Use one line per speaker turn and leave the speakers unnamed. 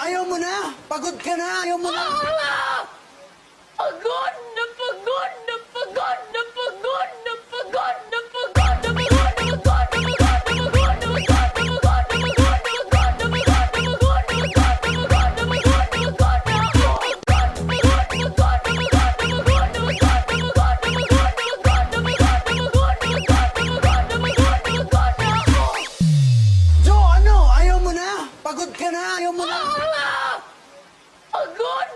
Ayaw mo na! Pagod ka na! Ayaw mo na!
Pagod na pagod na pagod na pagod na pagod na pagod na
Jo, ano? Ayaw mo na! Pagod ka na! Ayaw mo na!
Pagod